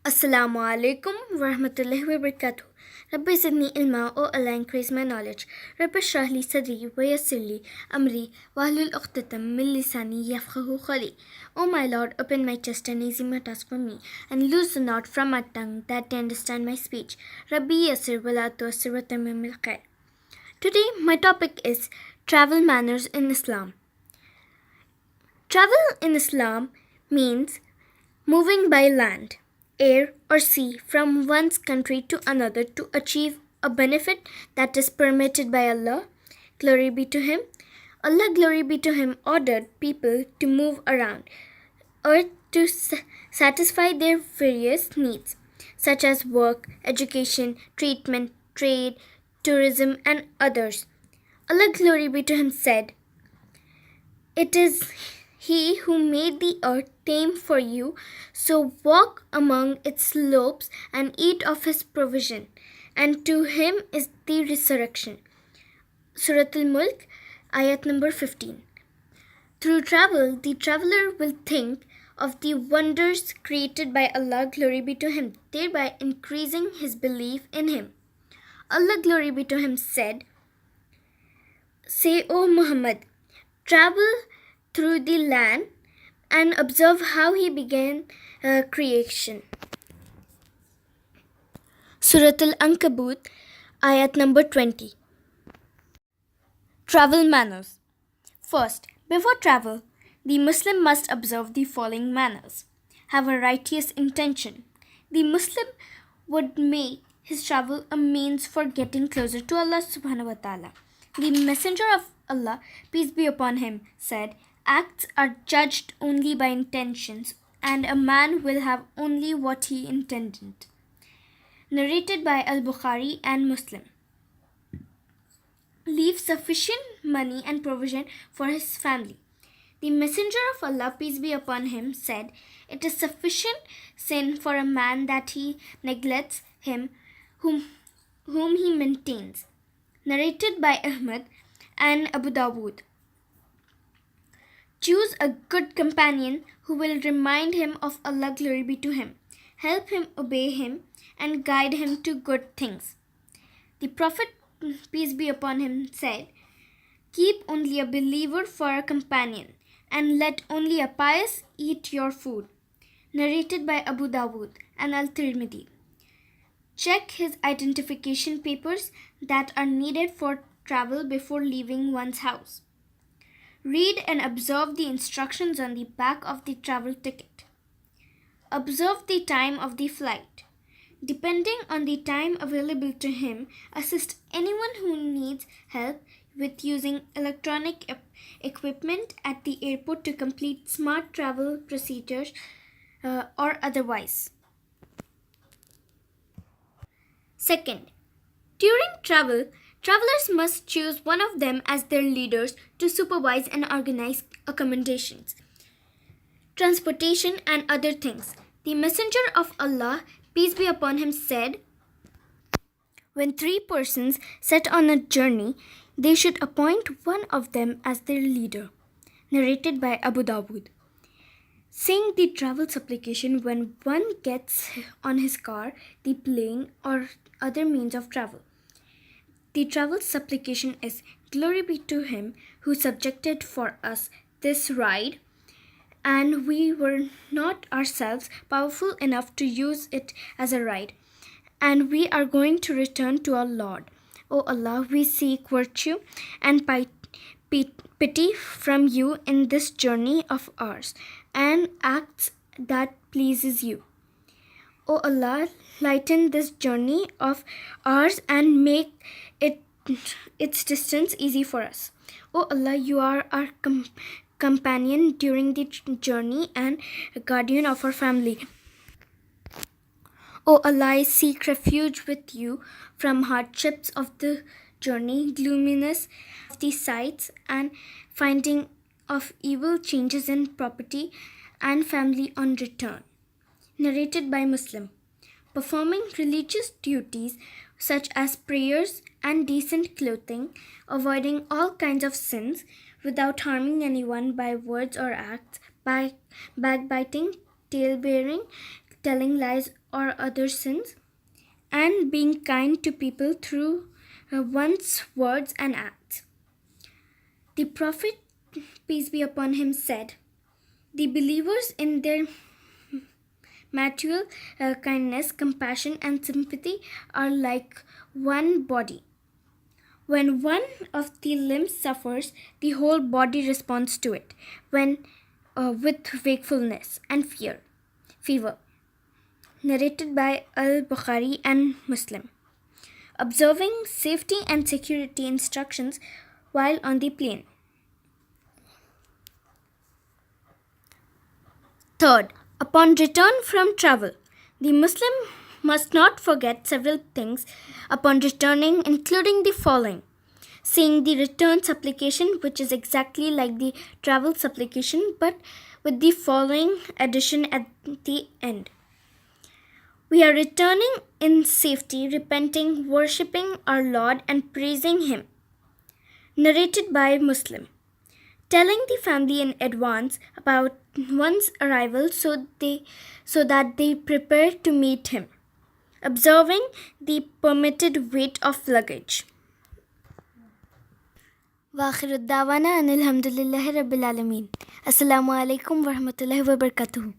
Assalamu alaikum warahmatullahi wabarakatuh. Rabbi zidni ilma, O Allah, increase my knowledge. Rabbi shrah li sadri wa yassir li amri wahlul uqdatam min lisani yafqahu qawli. O my Lord, open my chest and ease my task for me, and loose the knot from my tongue that they understand my speech. Rabbi yassir wa la tu'assir wa tammim khair. Today my topic is travel manners in Islam. Travel in Islam means moving by land, air, or sea from one's country to another to achieve a benefit that is permitted by Allah. Glory be to Him. Allah, glory be to Him, ordered people to move around earth to satisfy their various needs, such as work, education, treatment, trade, tourism, and others. Allah, glory be to Him, said, "It is He who made the earth tame for you, so walk among its slopes and eat of His provision, and to Him is the resurrection." Surah Al-Mulk, ayat number 15. Through travel, the traveler will think of the wonders created by Allah, glory be to Him, thereby increasing his belief in Him. Allah, glory be to Him, said, "Say, O Muhammad, travel through the land and observe how He began creation." Surah Al-Ankabut, ayat number 20. Travel manners. First, before travel, the Muslim must observe the following manners. Have a righteous intention. The Muslim would make his travel a means for getting closer to Allah subhanahu wa ta'ala. The Messenger of Allah, peace be upon him, said, "Acts are judged only by intentions, and a man will have only what he intended." Narrated by Al-Bukhari and Muslim. Leave sufficient money and provision for his family. The Messenger of Allah, peace be upon him, said, "It is sufficient sin for a man that he neglects him whom he maintains." Narrated by Ahmad and Abu Dawood. Choose a good companion who will remind him of Allah, glory be to him, help him obey him, and guide him to good things. The Prophet, peace be upon him, said, "Keep only a believer for a companion, and let only a pious eat your food." Narrated by Abu Dawood and Al-Tirmidhi. Check his identification papers that are needed for travel before leaving one's house. Read and observe the instructions on the back of the travel ticket. Observe the time of the flight. Depending on the time available to him, assist anyone who needs help with using electronic equipment at the airport to complete smart travel procedures or otherwise. Second, during travel, travelers must choose one of them as their leaders to supervise and organize accommodations, transportation, and other things. The Messenger of Allah, peace be upon him, said, "When three persons set on a journey, they should appoint one of them as their leader." Narrated by Abu Dawood. Saying the travel supplication when one gets on his car, the plane, or other means of travel. The travel supplication is, "Glory be to Him who subjected for us this ride, and we were not ourselves powerful enough to use it as a ride, and we are going to return to our Lord. O Allah, we seek virtue and pity from you in this journey of ours, and acts that pleases you. O Allah, lighten this journey of ours and make its distance easy for us. O Allah, you are our companion during the journey and guardian of our family. O Allah, I seek refuge with you from hardships of the journey, gloominess of the sights, and finding of evil changes in property and family on return." Narrated by Muslim. Performing religious duties such as prayers and decent clothing, avoiding all kinds of sins without harming anyone by words or acts, by backbiting, tale-bearing, telling lies, or other sins, and being kind to people through one's words and acts. The Prophet, peace be upon him, said, "The believers in their mutual kindness, compassion, and sympathy are like one body. When one of the limbs suffers, the whole body responds to it with wakefulness and fever." Narrated by Al-Bukhari and Muslim. Observing safety and security instructions while on the plane. Third, upon return from travel, the Muslim must not forget several things upon returning, including the following: seeing the return supplication, which is exactly like the travel supplication, but with the following addition at the end: we are returning in safety, repenting, worshipping our Lord, and praising Him. Narrated by Muslim. Telling the family in advance about one's arrival so that they prepare to meet him. Observing the permitted weight of luggage. وآخر الدعوانا أن الحمد لله رب العالمين. السلام عليكم ورحمة الله وبركاته.